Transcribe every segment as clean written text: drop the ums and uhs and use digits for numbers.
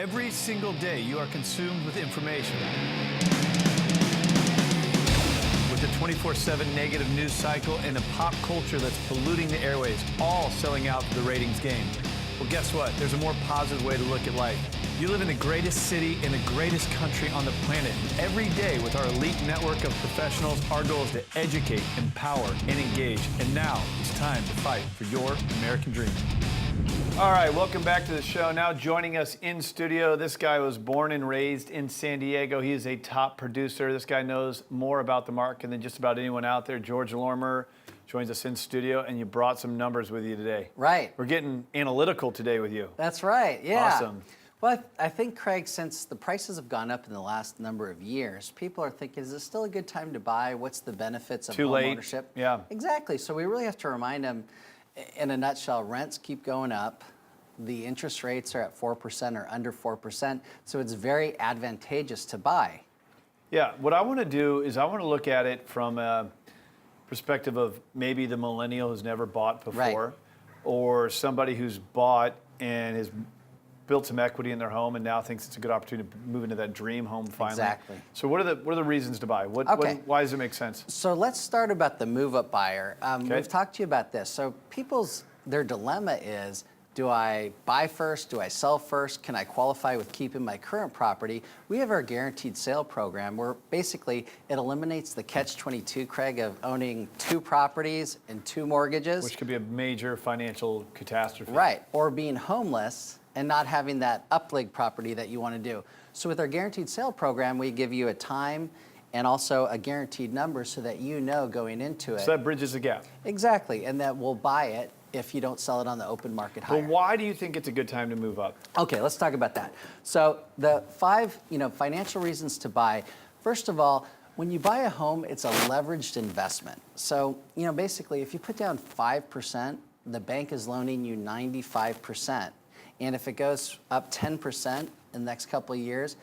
Every single day, you are consumed with information. With a 24/7 negative news cycle and a pop culture that's polluting the airwaves, all selling out for the ratings game. Well, guess what? There's a more positive way to look at life. You live in the greatest city in the greatest country on the planet. Every day with our elite network of professionals, our goal is to educate, empower, and engage. And now it's time to fight for your American dream. All right, welcome back to the show. Now joining us in studio, this guy was born and raised in San Diego. He is a top producer. This guy knows more about the market than just about anyone out there. George Lorimer joins us in studio, and you brought some numbers with you today. Right. We're getting analytical today with you. That's right, yeah. Awesome. Well, I think, Craig, since the prices have gone up in the last number of years, people are thinking, is this still a good time to buy? What's the benefits of home ownership? Yeah. Exactly. So we really have to remind them, in a nutshell, rents keep going up. The interest rates are at 4% or under 4%, so it's very advantageous to buy. Yeah, what I want to do is I want to look at it from a perspective of maybe the millennial who's never bought before, Right. or somebody who's bought and has built some equity in their home and now thinks it's a good opportunity to move into that dream home finally. Exactly. So what are the reasons to buy? Why does it make sense? So let's start about the move-up buyer. Okay. We've talked to you about this. So their dilemma is, do I buy first? Do I sell first? Can I qualify with keeping my current property? We have our guaranteed sale program where basically it eliminates the catch-22, Craig, of owning two properties and two mortgages. Which could be a major financial catastrophe. Right, or being homeless and not having that uplig property that you want to do. So with our guaranteed sale program, we give you a time and also a guaranteed number so that you know going into it. So that bridges the gap. Exactly, and that we'll buy it if you don't sell it on the open market higher. Well, why do you think it's a good time to move up? Okay, let's talk about that. So the 5, financial reasons to buy. First of all, when you buy a home, it's a leveraged investment. So, basically, if you put down 5%, the bank is loaning you 95%. And if it goes up 10% in the next couple of years,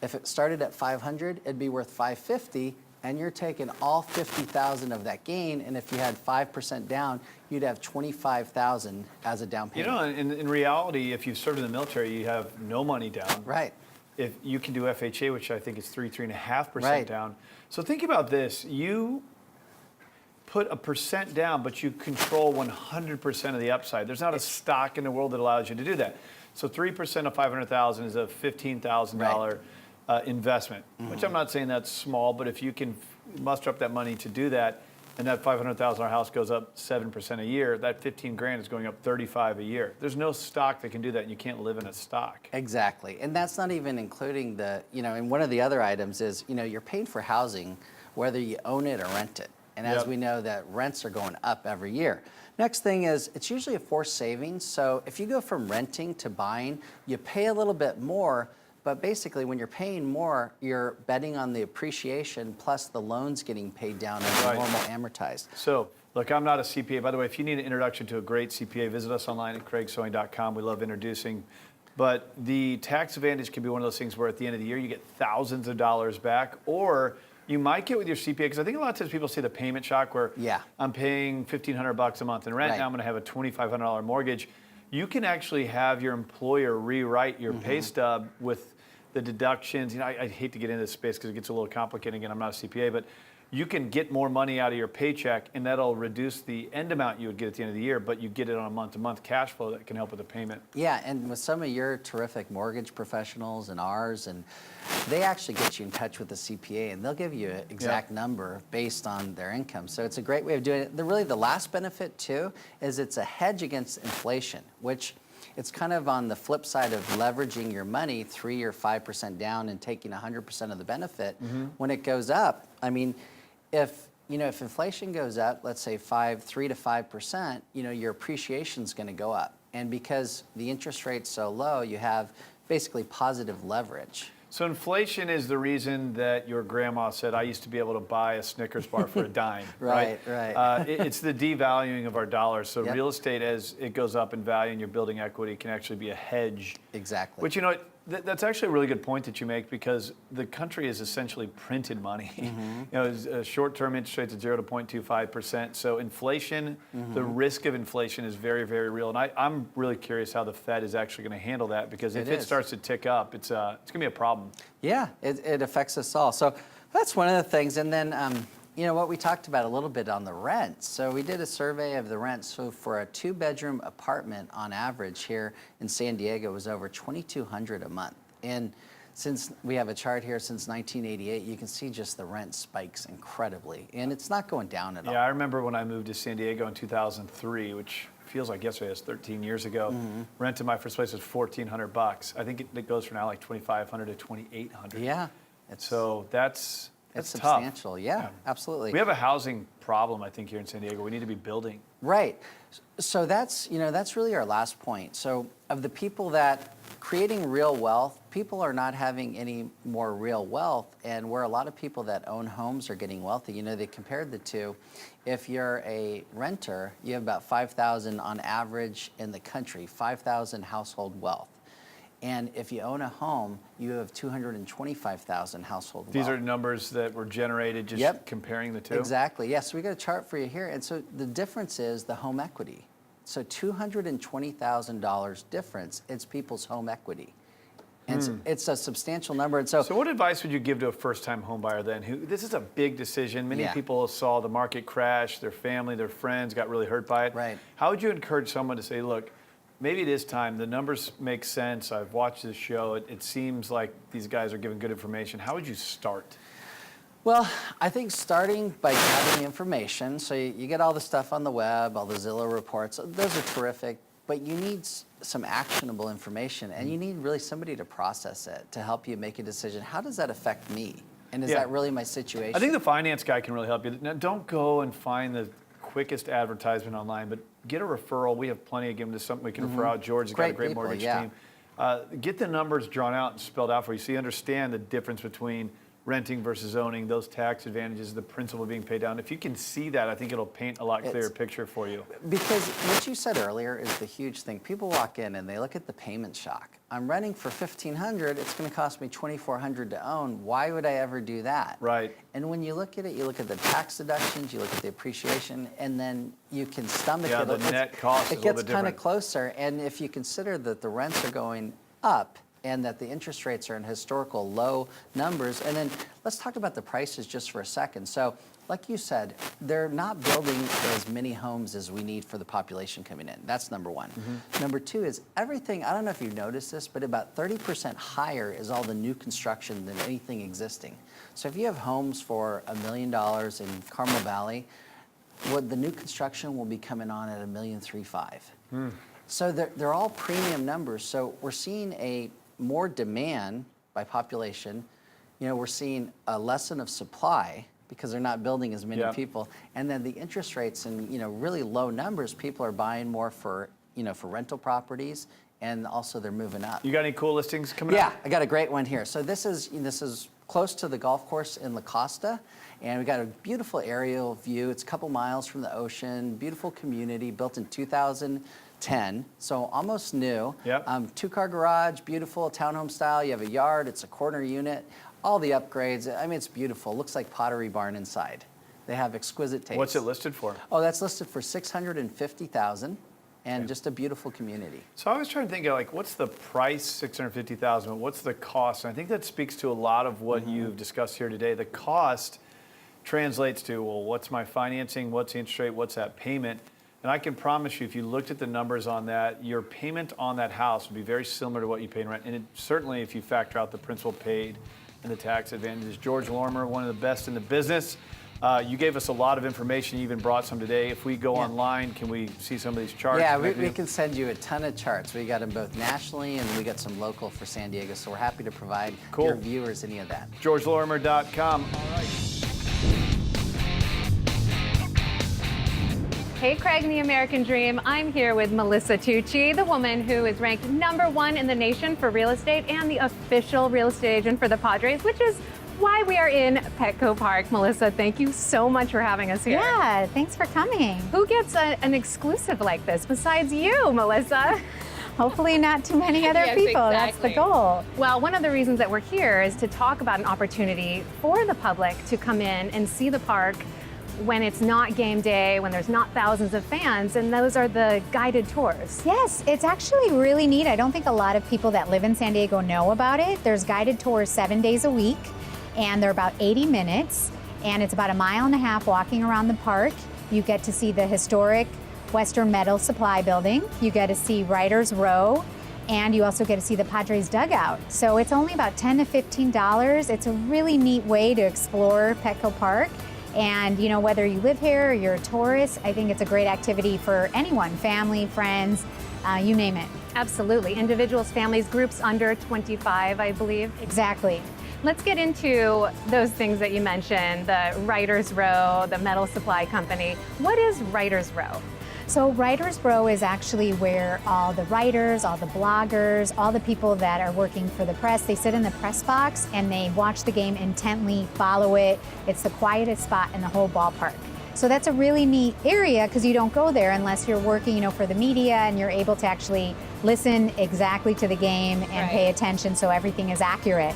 if it started at 500, it'd be worth 550, and you're taking all 50,000 of that gain. And if you had 5% down, you'd have 25,000 as a down payment. In reality, if you've served in the military, you have no money down. Right. If you can do FHA, which I think is 3.5% Right. down. So think about this. You put a percent down, but you control 100% of the upside. There's not a stock in the world that allows you to do that. So 3% of 500,000 is a $15,000 investment, which I'm not saying that's small, but if you can muster up that money to do that, and that $500,000 house goes up 7% a year, that 15 grand is going up 35 a year. There's no stock that can do that, and you can't live in a stock. Exactly, and that's not even including and one of the other items is, you're paying for housing whether you own it or rent it. And as we know, that rents are going up every year. Next thing is, it's usually a forced savings. So if you go from renting to buying, you pay a little bit more, but basically when you're paying more, you're betting on the appreciation plus the loans getting paid down as normal amortized. So, look, I'm not a CPA. By the way, if you need an introduction to a great CPA, visit us online at craigsewing.com. We love introducing. But the tax advantage can be one of those things where at the end of the year, you get thousands of dollars back, or you might get with your CPA, because I think a lot of times people see the payment shock where I'm paying $1,500 a month in rent, now I'm going to have a $2,500 mortgage. You can actually have your employer rewrite your pay stub with the deductions. I hate to get into this space because it gets a little complicated. Again, I'm not a CPA, but you can get more money out of your paycheck, and that'll reduce the end amount you would get at the end of the year, but you get it on a month-to-month cash flow that can help with the payment. Yeah, and with some of your terrific mortgage professionals and ours, and they actually get you in touch with the CPA, and they'll give you an exact number based on their income. So it's a great way of doing it. Really, the last benefit, too, is it's a hedge against inflation, which it's kind of on the flip side of leveraging your money 3 or 5% down and taking 100% of the benefit. When it goes up, if inflation goes up, let's say 3 to 5%, your appreciation is going to go up. And because the interest rate's so low, you have basically positive leverage. So inflation is the reason that your grandma said, I used to be able to buy a Snickers bar for a dime. Right. It's the devaluing of our dollars. So real estate, as it goes up in value and you're building equity, can actually be a hedge. Exactly. Which, That's actually a really good point that you make, because the country is essentially printed money. Short-term interest rates at 0 to 0.25%. So inflation, the risk of inflation is very, very real. And I'm really curious how the Fed is actually going to handle that, because if it starts to tick up, it's going to be a problem. Yeah, it affects us all. So that's one of the things. And then, what we talked about a little bit on the rent. So we did a survey of the rent. So for a 2-bedroom apartment on average here in San Diego was over $2,200 a month. And since we have a chart here since 1988, you can see just the rent spikes incredibly. And it's not going down at all. Yeah, I remember when I moved to San Diego in 2003, which feels like yesterday, it's 13 years ago. Rent in my first place was $1,400. I think it goes for now like $2,500 to $2,800. Yeah. So that's it's tough. substantial. Yeah, absolutely. We have a housing problem, I think, here in San Diego. We need to be building. Right. So that's really our last point. So of the people that creating real wealth, people are not having any more real wealth, and where a lot of people that own homes are getting wealthy. They compared the two. If you're a renter, you have about $5,000 on average in the country, $5,000 household wealth. And if you own a home, you have $225,000 household wealth. These are numbers that were generated just comparing the two? Exactly. Yes, so we got a chart for you here. And so the difference is the home equity. So $220,000 difference, it's people's home equity. And it's a substantial number. And so what advice would you give to a first-time home buyer then? This is a big decision. Many people saw the market crash, their family, their friends got really hurt by it. Right. How would you encourage someone to say, look, maybe it is time. The numbers make sense. I've watched this show. It seems like these guys are giving good information. How would you start? Well, I think starting by gathering information. So you get all the stuff on the web, all the Zillow reports. Those are terrific. But you need some actionable information, and you need really somebody to process it, to help you make a decision. How does that affect me? And is that really my situation? I think the finance guy can really help you. Now, don't go and find the quickest advertisement online, but get a referral. We have plenty of them. There's something we can refer out. George has got a great mortgage team. Get the numbers drawn out and spelled out for you, so you understand the difference between renting versus owning, those tax advantages, the principal being paid down. If you can see that, I think it'll paint a lot clearer picture for you. Because what you said earlier is the huge thing. People walk in and they look at the payment shock. I'm renting for $1,500. It's going to cost me $2,400 to own. Why would I ever do that? Right. And when you look at it, you look at the tax deductions, you look at the appreciation, and then you can stomach it. Yeah, the net cost is a little bit different. It gets kind of closer. And if you consider that the rents are going up, and that the interest rates are in historical low numbers. And then let's talk about the prices just for a second. So like you said, they're not building as many homes as we need for the population coming in. That's number one. Number two is everything, I don't know if you've noticed this, but about 30% higher is all the new construction than anything existing. So if you have homes for $1 million in Carmel Valley, the new construction will be coming on at $1.35 million. So they're all premium numbers. So we're seeing a more demand by population. We're seeing a lesson of supply because they're not building as many people. And then the interest rates and really low numbers, people are buying more for rental properties, and also they're moving up. You got any cool listings coming up? Yeah, I got a great one here. So this is close to the golf course in La Costa, and we got a beautiful aerial view. It's a couple miles from the ocean, beautiful community, built in 2010, so almost new. Yep. 2-car garage, beautiful townhome style. You have a yard, it's a corner unit, all the upgrades. I mean, it's beautiful. Looks like Pottery Barn inside. They have exquisite taste. What's it listed for? Oh, that's listed for $650,000, and just a beautiful community. So I was trying to think of what's the price, $650,000, what's the cost? And I think that speaks to a lot of what you've discussed here today. The cost translates to, well, what's my financing, what's the interest rate, what's that payment? And I can promise you, if you looked at the numbers on that, your payment on that house would be very similar to what you pay in rent. And certainly if you factor out the principal paid and the tax advantages. George Lorimer, one of the best in the business. You gave us a lot of information. You even brought some today. If we go online, can we see some of these charts? Yeah, we can send you a ton of charts. We got them both nationally, and we got some local for San Diego. So we're happy to provide your viewers any of that. GeorgeLorimer.com. All right. Hey, Craig and the American Dream. I'm here with Melissa Tucci, the woman who is ranked #1 in the nation for real estate and the official real estate agent for the Padres, which is why we are in Petco Park. Melissa, thank you so much for having us here. Yeah, thanks for coming. Who gets an exclusive like this besides you, Melissa? Hopefully not too many other Yes, people. That's the exactly. goal. Well, one of the reasons that we're here is to talk about an opportunity for the public to come in and see the park when it's not game day, when there's not thousands of fans, and those are the guided tours. Yes, it's actually really neat. I don't think a lot of people that live in San Diego know about it. There's guided tours 7 days a week, and they're about 80 minutes, and it's about 1.5 miles walking around the park. You get to see the historic Western Metal Supply Building. You get to see Writers Row, and you also get to see the Padres dugout. So it's only about $10 to $15. It's a really neat way to explore Petco Park. And you know, whether you live here or you're a tourist, I think it's a great activity for anyone, family, friends, you name it. Absolutely. Individuals, families, groups under 25, I believe. Exactly. Let's get into those things that you mentioned, the Writers Row, the Metal Supply Company. What is Writers Row? So Writers Row is actually where all the writers, all the bloggers, all the people that are working for the press, they sit in the press box and they watch the game intently, follow it. It's the quietest spot in the whole ballpark. So that's a really neat area because you don't go there unless you're working, you know, for the media, and you're able to actually listen exactly to the game and pay attention so everything is accurate.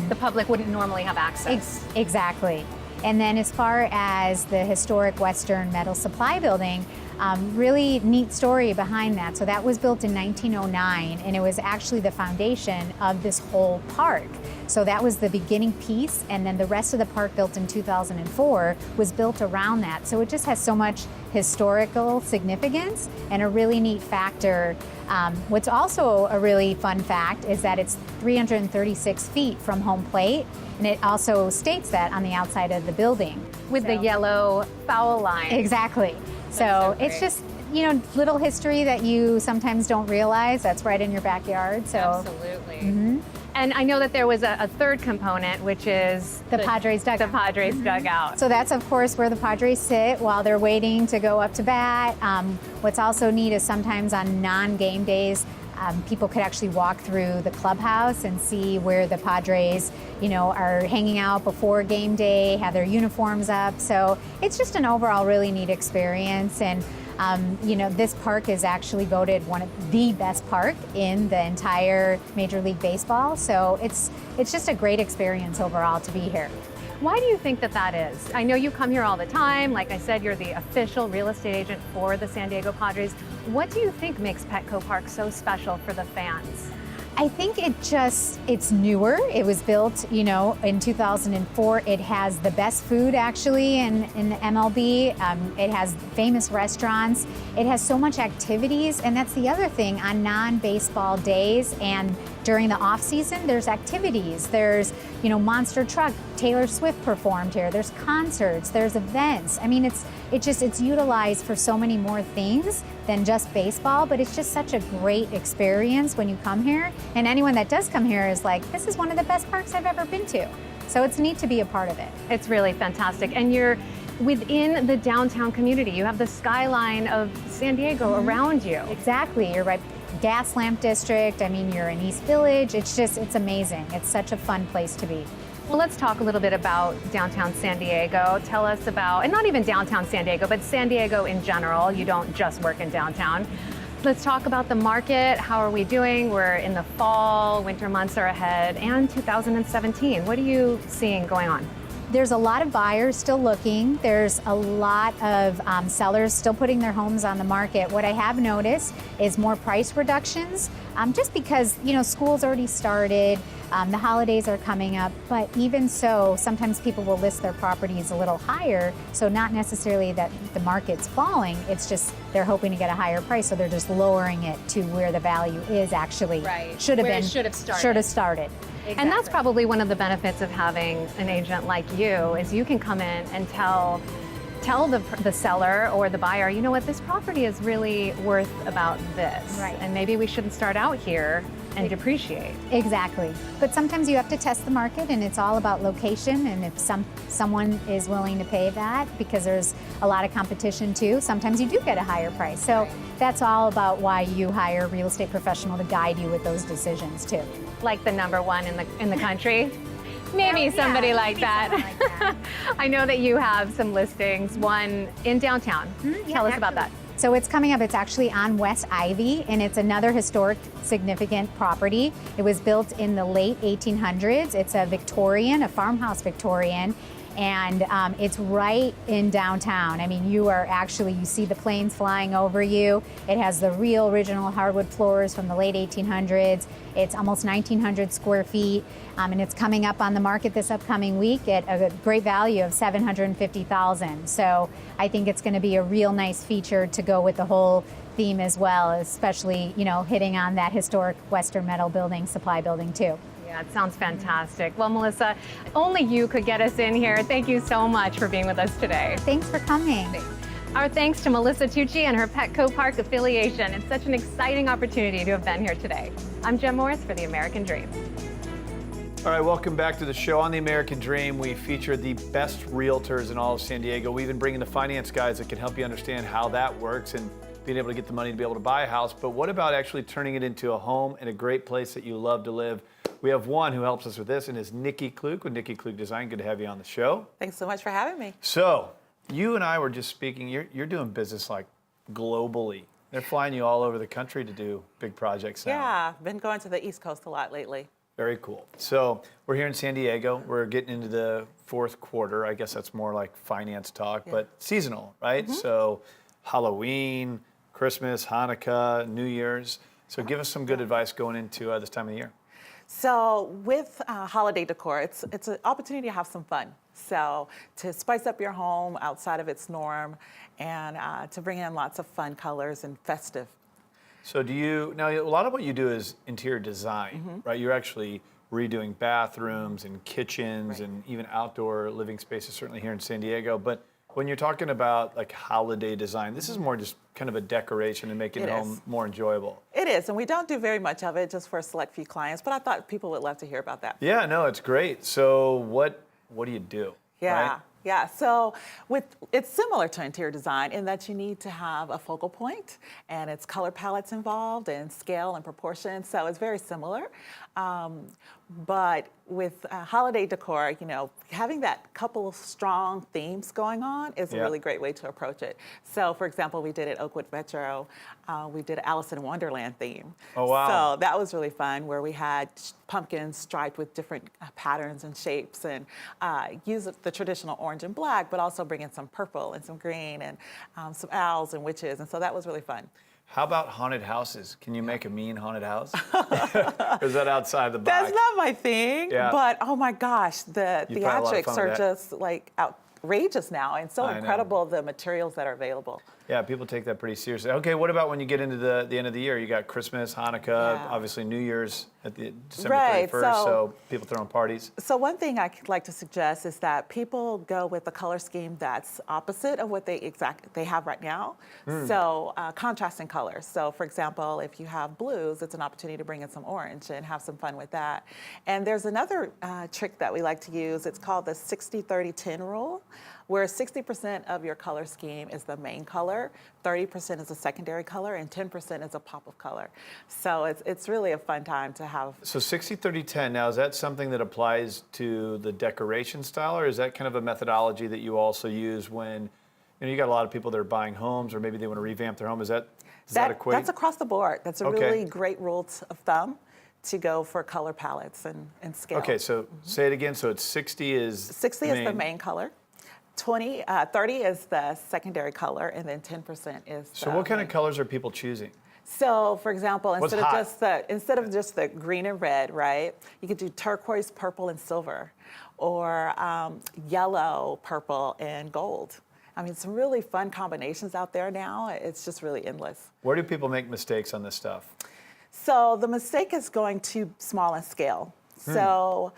The public wouldn't normally have access. Exactly. And then as far as the historic Western Metal Supply Building, really neat story behind that. So that was built in 1909, and it was actually the foundation of this whole park. So that was the beginning piece, and then the rest of the park, built in 2004, was built around that. So it just has so much historical significance and a really neat factor. What's also a really fun fact is that it's 336 feet from home plate, and it also states that on the outside of the building. With the yellow foul line. Exactly. So it's just, you know, little history that you sometimes don't realize that's right in your backyard. So Absolutely. And I know that there was a third component, which is the Padres dugout. The Padres dugout. So that's, of course, where the Padres sit while they're waiting to go up to bat. What's also neat is sometimes on non-game days, people could actually walk through the clubhouse and see where the Padres, you know, are hanging out before game day, have their uniforms up. So it's just an overall really neat experience. And you know, this park is actually voted one of the best park in the entire Major League Baseball. So it's just a great experience overall to be here. Why do you think that that is? I know you come here all the time. Like I said, you're the official real estate agent for the San Diego Padres. What do you think makes Petco Park so special for the fans? I think it's newer. It was built, you know, in 2004. It has the best food actually in the MLB. It has famous restaurants. It has so much activities, and that's the other thing on non-baseball days and during the off season. There's activities. There's, you know, Monster Truck. Taylor Swift performed here. There's concerts. There's events. I mean, it's utilized for so many more things than just baseball, but it's just such a great experience when you come here. And anyone that does come here is like, this is one of the best parks I've ever been to. So it's neat to be a part of it. It's really fantastic. And you're within the downtown community. You have the skyline of San Diego around you. Exactly. You're right. Gas Lamp District. I mean, you're in East Village. It's amazing. It's such a fun place to be. Well, let's talk a little bit about downtown San Diego. Tell us about, and not even downtown San Diego, but San Diego in general. You don't just work in downtown. Let's talk about the market. How are we doing? We're in the fall, winter months are ahead, and 2017. What are you seeing going on? There's a lot of buyers still looking. There's a lot of sellers still putting their homes on the market. What I have noticed is more price reductions, just because, you know, school's already started, the holidays are coming up, but even so, sometimes people will list their properties a little higher, so not necessarily that the market's falling, it's just they're hoping to get a higher price, so they're just lowering it to where the value is actually. Should have started. Exactly. And that's probably one of the benefits of having an agent like you, is you can come in and tell the seller or the buyer, you know what, this property is really worth about this. Right. And maybe we shouldn't start out here and depreciate. Exactly. But sometimes you have to test the market, and it's all about location, and if someone is willing to pay that, because there's a lot of competition too, sometimes you do get a higher price. So that's all about why you hire a real estate professional to guide you with those decisions too. Like the #1 in the country. Maybe somebody like that. I know that you have some listings, one in downtown. Tell us about that. So it's coming up, it's actually on West Ivy, and it's another historic significant property. It was built in the late 1800s. It's a Victorian, a farmhouse Victorian, and it's right in downtown. I mean, you see the planes flying over you. It has the real original hardwood floors from the late 1800s. It's almost 1,900 square feet, and it's coming up on the market this upcoming week at a great value of $750,000. So I think it's going to be a real nice feature to go with the whole theme as well, especially, hitting on that historic Western Metal building, supply building too. Yeah, it sounds fantastic. Well, Melissa, only you could get us in here. Thank you so much for being with us today. Thanks for coming. Our thanks to Melissa Tucci and her Petco Park affiliation. It's such an exciting opportunity to have been here today. I'm Jem Morris for The American Dream. All right, welcome back to the show. On The American Dream, we feature the best realtors in all of San Diego. We even bring in the finance guys that can help you understand how that works and being able to get the money to be able to buy a house. But what about actually turning it into a home and a great place that you love to live? We have one who helps us with this, and is Nikki Klug with Nikki Klug Design. Good to have you on the show. Thanks so much for having me. So, you and I were just speaking. You're doing business like globally. They're flying you all over the country to do big projects now. Yeah, been going to the East Coast a lot lately. Very cool. So we're here in San Diego. We're getting into the fourth quarter. I guess that's more like finance talk, but seasonal, right? So Halloween, Christmas, Hanukkah, New Year's. So give us some good advice going into this time of the year. So with holiday decor, it's an opportunity to have some fun. So to spice up your home outside of its norm, and to bring in lots of fun colors and festive. So now a lot of what you do is interior design, right? You're actually redoing bathrooms and kitchens and even outdoor living spaces, certainly here in San Diego. But when you're talking about like holiday design, this is more just kind of a decoration and making the home more enjoyable. It is, and we don't do very much of it, just for a select few clients, but I thought people would love to hear about that. Yeah, no, it's great. So what do you do? Yeah. Right? Yeah, so it's similar to interior design in that you need to have a focal point, and it's color palettes involved and scale and proportion, so it's very similar. But with holiday decor, having that couple of strong themes going on is a really great way to approach it. So, for example, we did at Oakwood Metro, we did an Alice in Wonderland theme. Oh, wow. So that was really fun, where we had pumpkins striped with different patterns and shapes, and use the traditional orange and black, but also bring in some purple and some green and some owls and witches, and so that was really fun. How about haunted houses? Can you make a mean haunted house? Or is that outside the box? That's not my thing, but oh my gosh, the theatrics are just like outrageous now, and so incredible the materials that are available. Yeah, people take that pretty seriously. Okay, what about when you get into the end of the year? You got Christmas, Hanukkah, obviously New Year's at the December 31st, so people throwing parties. So one thing I could like to suggest is that people go with a color scheme that's opposite of what they have right now. So contrasting colors. So for example, if you have blues, it's an opportunity to bring in some orange and have some fun with that. And there's another trick that we like to use. It's called the 60-30-10 rule, where 60% of your color scheme is the main color, 30% is a secondary color, and 10% is a pop of color. So it's really a fun time to have. So 60-30-10, now is that something that applies to the decoration style, or is that kind of a methodology that you also use when you got a lot of people that are buying homes, or maybe they want to revamp their home? Does that equate? That's across the board. That's a really great rule of thumb to go for color palettes and scale. Okay, so say it again. So it's 60 is 60 is the main color. 30 is the secondary color, and then 10% is. So what kind of colors are people choosing? So, for example, instead of just the green and red, right? You could do turquoise, purple, and silver, or yellow, purple, and gold. I mean, some really fun combinations out there now. It's just really endless. Where do people make mistakes on this stuff? So the mistake is going too small in scale. So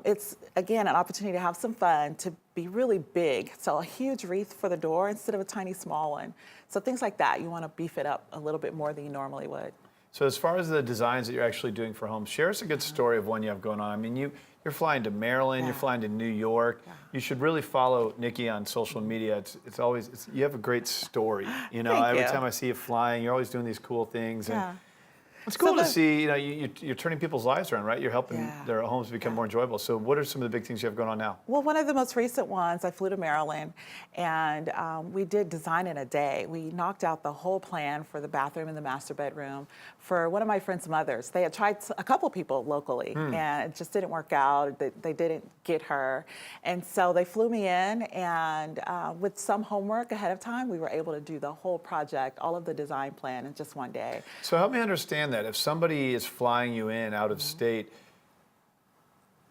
it's, again, an opportunity to have some fun, to be really big. So a huge wreath for the door instead of a tiny small one. So things like that, you want to beef it up a little bit more than you normally would. So as far as the designs that you're actually doing for homes, share us a good story of one you have going on. I mean, you're flying to Maryland, you're flying to New York. You should really follow Nikki on social media. It's always, you have a great story. Every time I see you flying, you're always doing these cool things. And It's cool to see, you're turning people's lives around, right? You're helping their homes become more enjoyable. So what are some of the big things you have going on now? Well, one of the most recent ones, I flew to Maryland, and we did design in a day. We knocked out the whole plan for the bathroom and the master bedroom for one of my friend's mothers. They had tried a couple people locally, and it just didn't work out. They didn't get her. And so they flew me in, and with some homework ahead of time, we were able to do the whole project, all of the design plan in just one day. So help me understand that. If somebody is flying you in out of state,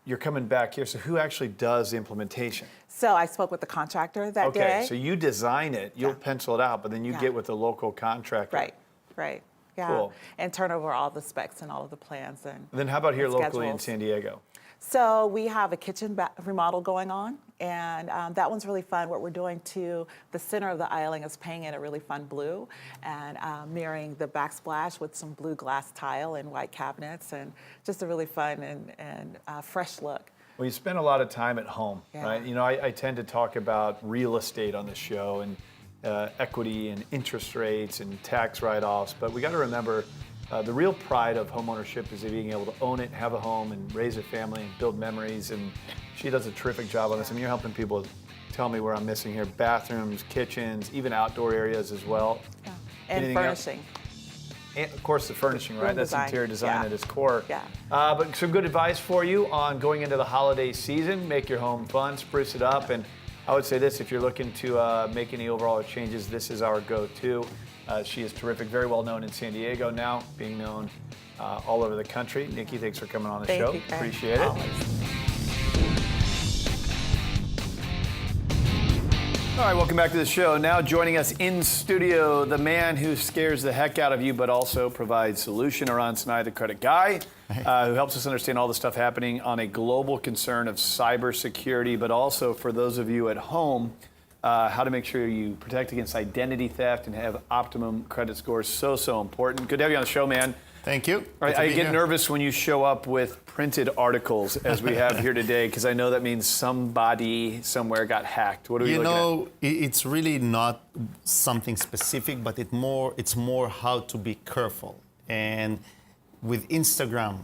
you're coming back here, so who actually does the implementation? So I spoke with the contractor that day. Okay, so you design it, you'll pencil it out, but then you get with the local contractor. Right. Yeah. Cool. And turn over all the specs and all of the plans and Then how about here and locally in schedules. San Diego? So we have a kitchen remodel going on, and that one's really fun. What we're doing to the center of the island is painting it a really fun blue and mirroring the backsplash with some blue glass tile and white cabinets, and just a really fun and fresh look. Well, you spend a lot of time at home, right? I tend to talk about real estate on the show and equity and interest rates and tax write-offs, but we got to remember the real pride of homeownership is being able to own it, have a home, and raise a family and build memories. And she does a terrific job on this. I mean, you're helping people tell me where I'm missing here: bathrooms, kitchens, even outdoor areas as well. Yeah. And Anything furnishing. And of course, the furnishing, right? Room That's design. interior design at its core. Yeah. But some good advice for you on going into the holiday season. Make your home fun, spruce it up, and I would say this: if you're looking to make any overall changes, this is our go-to. She is terrific, very well known in San Diego now, being known all over the country. Nikki, thanks for coming on the show. Thank you. Appreciate it. Always. All right, welcome back to the show. Now joining us in studio, the man who scares the heck out of you, but also provides solution. Aran Sinai, the credit guy, who helps us understand all the stuff happening on a global concern of cybersecurity, but also for those of you at home, how to make sure you protect against identity theft and have optimum credit scores. So important. Good to have you on the show, man. Thank you. All right, I get nervous when you show up with printed articles, as we have here today, because I know that means somebody somewhere got hacked. What are we looking at? It's really not something specific, but it's more how to be careful. And with Instagram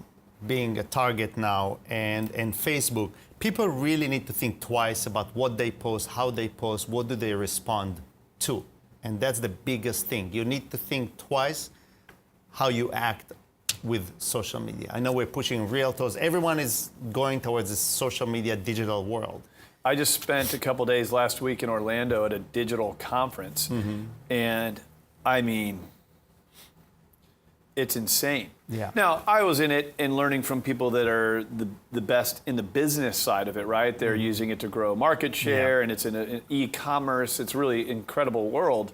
being a target now and Facebook, people really need to think twice about what they post, how they post, what do they respond to. And that's the biggest thing. You need to think twice how you act with social media. I know we're pushing realtors. Everyone is going towards this social media digital world. I just spent a couple days last week in Orlando at a digital conference, and I mean, it's insane. Yeah. Now, I was in it and learning from people that are the best in the business side of it, right? They're using it to grow market share, and it's in an e-commerce. It's really incredible world.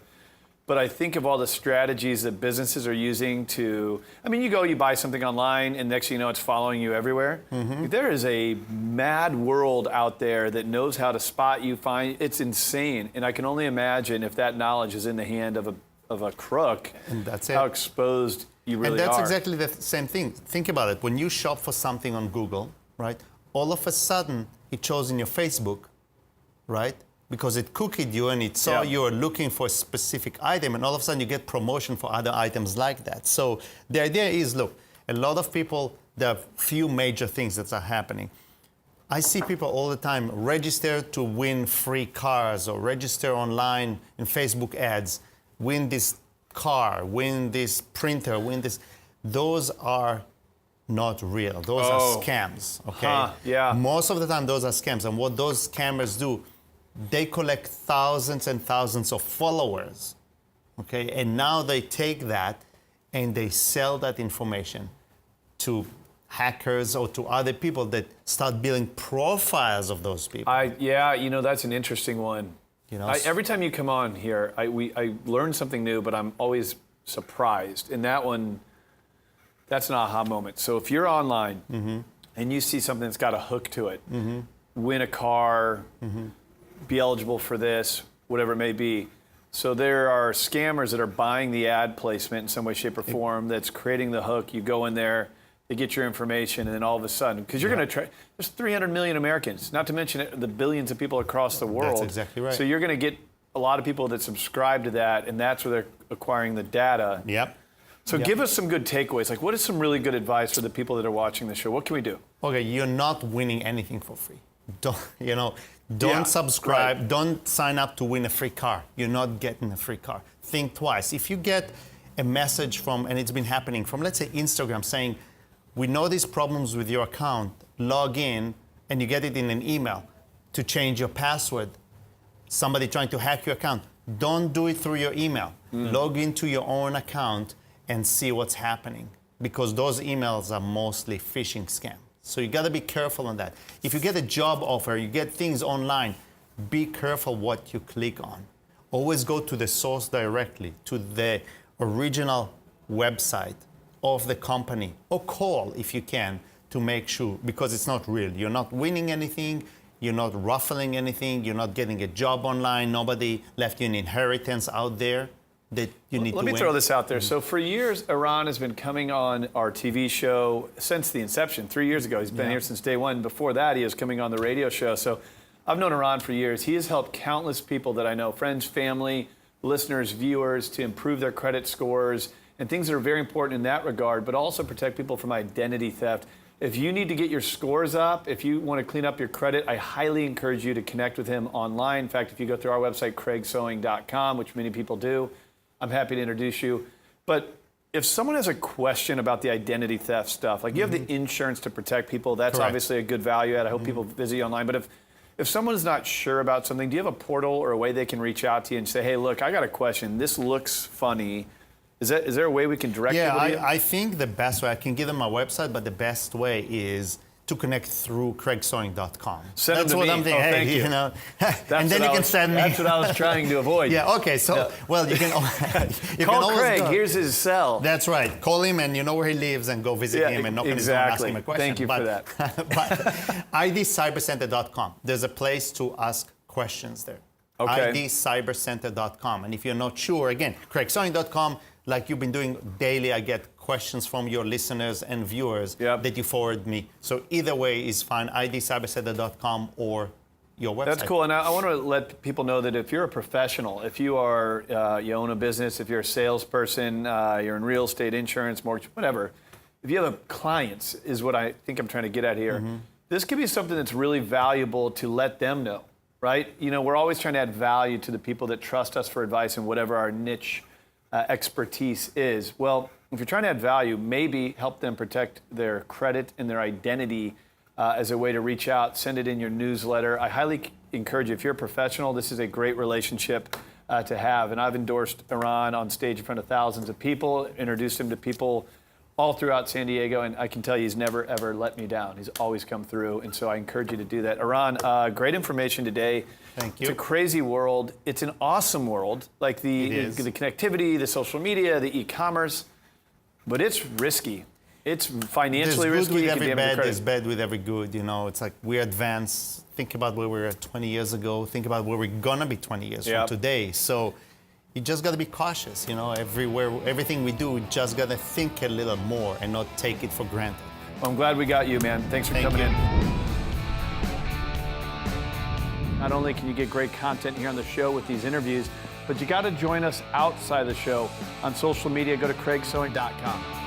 But I think of all the strategies that businesses are using to, I mean, you buy something online, and next thing you know, it's following you everywhere. There is a mad world out there that knows how to spot you, it's insane. And I can only imagine if that knowledge is in the hand of a crook, And that's it. how exposed you really And that's are. exactly the same thing. Think about it. When you shop for something on Google, right, all of a sudden it shows in your Facebook, right? Because it cookied you and it saw you are looking for a specific item, and all of a sudden you get promotion for other items like that. So the idea is, look, a lot of people, there are few major things that are happening. I see people all the time register to win free cars or register online in Facebook ads, win this car, win this printer, win this. Those are not real. Those are scams, okay? Yeah. Most of the time those are scams, and what those scammers do, they collect thousands and thousands of followers, okay? And now they take that and they sell that information to hackers or to other people that start building profiles of those people. That's an interesting one. Every time you come on here, I learn something new, but I'm always surprised. And that one, that's an aha moment. So if you're online and you see something that's got a hook to it, win a car, be eligible for this, whatever it may be. So there are scammers that are buying the ad placement in some way, shape, or form that's creating the hook. You go in there, they get your information, and then all of a sudden, because you're going to try, there's 300 million Americans, not to mention the billions of people across the world. That's exactly right. So you're going to get a lot of people that subscribe to that, and that's where they're acquiring the data. Yep. So give us some good takeaways. Like, what is some really good advice for the people that are watching the show? What can we do? Okay, you're not winning anything for free. Don't subscribe. Right. Don't sign up to win a free car. You're not getting a free car. Think twice. If you get a message from, and it's been happening from, let's say, Instagram saying, we know these problems with your account, log in, and you get it in an email to change your password, somebody trying to hack your account, don't do it through your email. Log into your own account and see what's happening, because those emails are mostly phishing scams. So you got to be careful on that. If you get a job offer, you get things online, be careful what you click on. Always go to the source directly, to the original website of the company, or call if you can to make sure, because it's not real. You're not winning anything, you're not ruffling anything, you're not getting a job online, nobody left you an inheritance out there that you need to win. Let me throw this out there. So for years, Eran has been coming on our TV show since the inception. 3 years ago, he's been here since day one. Before that, he was coming on the radio show. So I've known Eran for years. He has helped countless people that I know, friends, family, listeners, viewers, to improve their credit scores and things that are very important in that regard, but also protect people from identity theft. If you need to get your scores up, if you want to clean up your credit, I highly encourage you to connect with him online. In fact, if you go through our website, craigsewing.com, which many people do, I'm happy to introduce you. But if someone has a question about the identity theft stuff, like you have the insurance to protect people, that's Correct. obviously a good value add. I hope people visit you online. But if someone is not sure about something, do you have a portal or a way they can reach out to you and say, hey, look, I got a question. This looks funny. Is there a way we can direct people to you? I think the best way, I can give them my website, but the best way is to connect through craigsewing.com. Send That's them to what me. I'm thinking. Oh, thank you. And then you can send me. That's what I was trying to avoid. Yeah, okay, so, well, you can, you Call can always Craig, go. here's his cell. That's right. Call him and you know where he lives and go visit him and knock on his door and ask him a question. Thank you for that. But idcybercenter.com, there's a place to ask questions there. Okay. idcybercenter.com. And if you're not sure, again, craigsewing.com, like you've been doing daily, I get questions from your listeners and viewers that you forward me. So either way is fine, idcybercenter.com or your website. That's cool. And I want to let people know that if you're a professional, if you are, you own a business, if you're a salesperson, you're in real estate, insurance, mortgage, whatever, if you have clients, is what I think I'm trying to get at here. This could be something that's really valuable to let them know, right? You know, we're always trying to add value to the people that trust us for advice in whatever our niche expertise is. Well, if you're trying to add value, maybe help them protect their credit and their identity as a way to reach out, send it in your newsletter. I highly encourage you, if you're a professional, this is a great relationship to have. And I've endorsed Eran on stage in front of thousands of people, introduced him to people all throughout San Diego, and I can tell you he's never, ever let me down. He's always come through, and so I encourage you to do that. Eran, great information today. Thank you. It's a crazy world. It's an awesome world, like the connectivity, the social media, the e-commerce, but it's risky. It's financially There's good risky. with It can every damage your bad, credit. there's bad with every good. You know, it's like we're advanced. Think about where we were 20 years ago. Think about where we're gonna be 20 years from today. So you just gotta be cautious. You know, everything we do, we just gotta think a little more and not take it for granted. Well, I'm glad we got you, man. Thanks for coming in. Not only can you get great content here on the show with these interviews, but you got to join us outside the show on social media. Go to craigsewing.com.